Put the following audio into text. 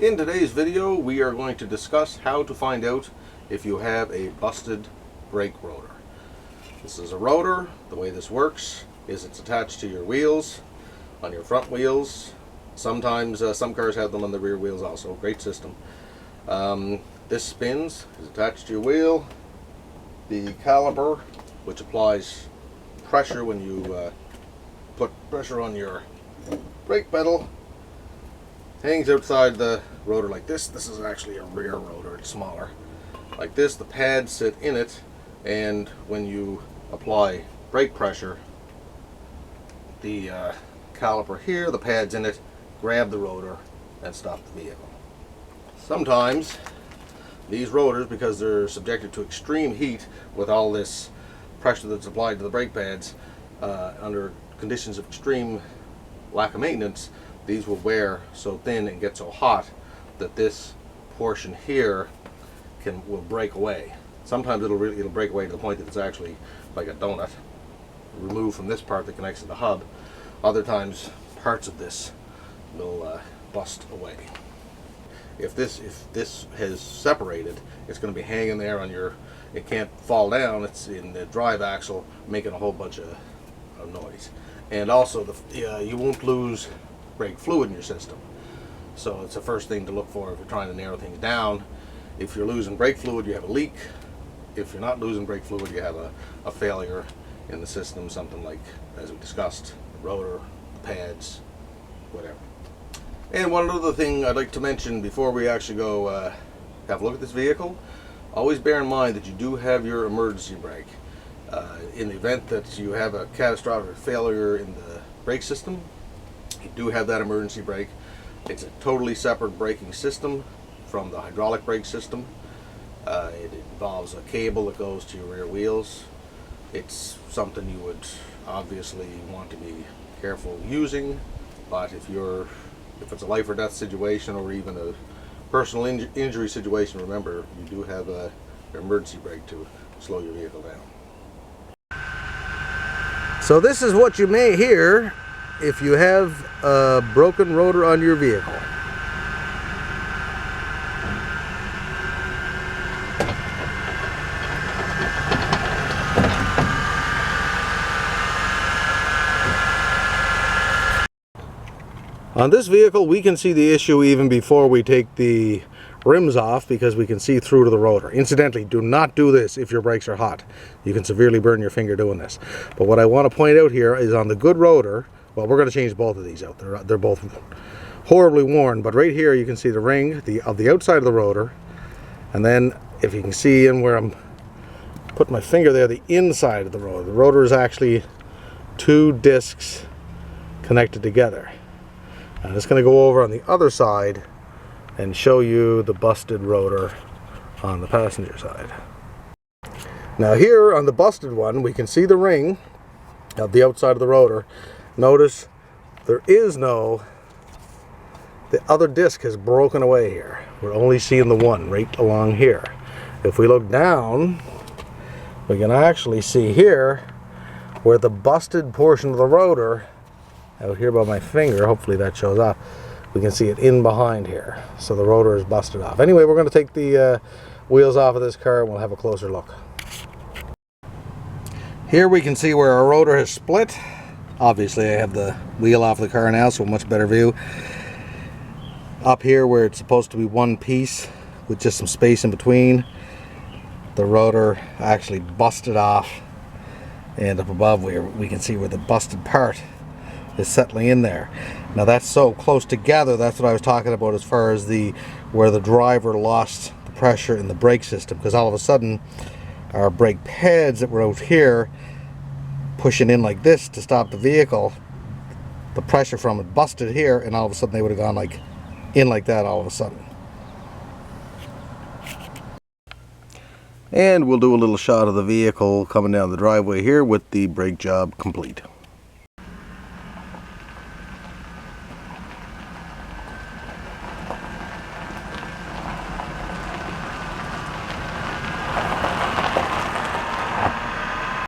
In today's video, we are going to discuss how to find out if you have a busted brake rotor. This is a rotor. The way this works is it's attached to your wheels, on your front wheels. Sometimes some cars have them on the rear wheels also. Great system. This spins, is attached to your wheel. The caliper, which applies pressure when you put pressure on your brake pedal, hangs outside the rotor like this. This is actually a rear rotor, it's smaller. Like this, the pads sit in it, and when you apply brake pressure, the caliper here, the pads in it, grab the rotor and stop the vehicle. Sometimes these rotors, because they're subjected to extreme heat with all this pressure that's applied to the brake pads, under conditions of extreme lack of maintenance, these will wear so thin and get so hot that this portion here will break away. Sometimes it'll break away to the point that it's actually like a donut, removed from this part that connects to the hub. Other times parts of this will bust away. If this has separated, it's going to be hanging there on your, it can't fall down, it's in the drive axle making a whole bunch of noise. And also you won't lose brake fluid in your system. So it's the first thing to look for if you're trying to narrow things down. If you're losing brake fluid, you have a leak. If you're not losing brake fluid, you have a failure in the system, something like, as we discussed, the rotor, the pads, whatever. And one other thing I'd like to mention before we actually go have a look at this vehicle, always bear in mind that you do have your emergency brake. In the event that you have a catastrophic failure in the brake system, you do have that emergency brake. It's a totally separate braking system from the hydraulic brake system. It involves a cable that goes to your rear wheels. It's something you would obviously want to be careful using, but if it's a life or death situation or even a personal injury situation, remember you do have an emergency brake to slow your vehicle down. So this is what you may hear if you have a broken rotor on your vehicle. On this vehicle, we can see the issue even before we take the rims off, because we can see through to the rotor. Incidentally, do not do this if your brakes are hot. You can severely burn your finger doing this. But what I want to point out here is on the good rotor, well, we're going to change both of these out. They're both horribly worn, but right here you can see the ring of the outside of the rotor, and then if you can see in where I'm putting my finger there, the inside of the rotor. The rotor is actually two discs connected together. I'm just going to go over on the other side and show you the busted rotor on the passenger side. Now here on the busted one, we can see the ring of the outside of the rotor. Notice there is the other disc has broken away here. We're only seeing the one right along here. If we look down, we can actually see here where the busted portion of the rotor, out here by my finger, hopefully that shows up, we can see it in behind here. So the rotor is busted off. Anyway, we're going to take the wheels off of this car and we'll have a closer look. Here we can see where our rotor has split. Obviously I have the wheel off the car now, so a much better view. Up here where it's supposed to be one piece with just some space in between, the rotor actually busted off, and up above we can see where the busted part is settling in there. Now that's so close together, that's what I was talking about as far as where the driver lost the pressure in the brake system, because all of a sudden our brake pads that were out here pushing in like this to stop the vehicle, the pressure from it busted here, and all of a sudden they would have gone in like that all of a sudden. And we'll do a little shot of the vehicle coming down the driveway here with the brake job complete.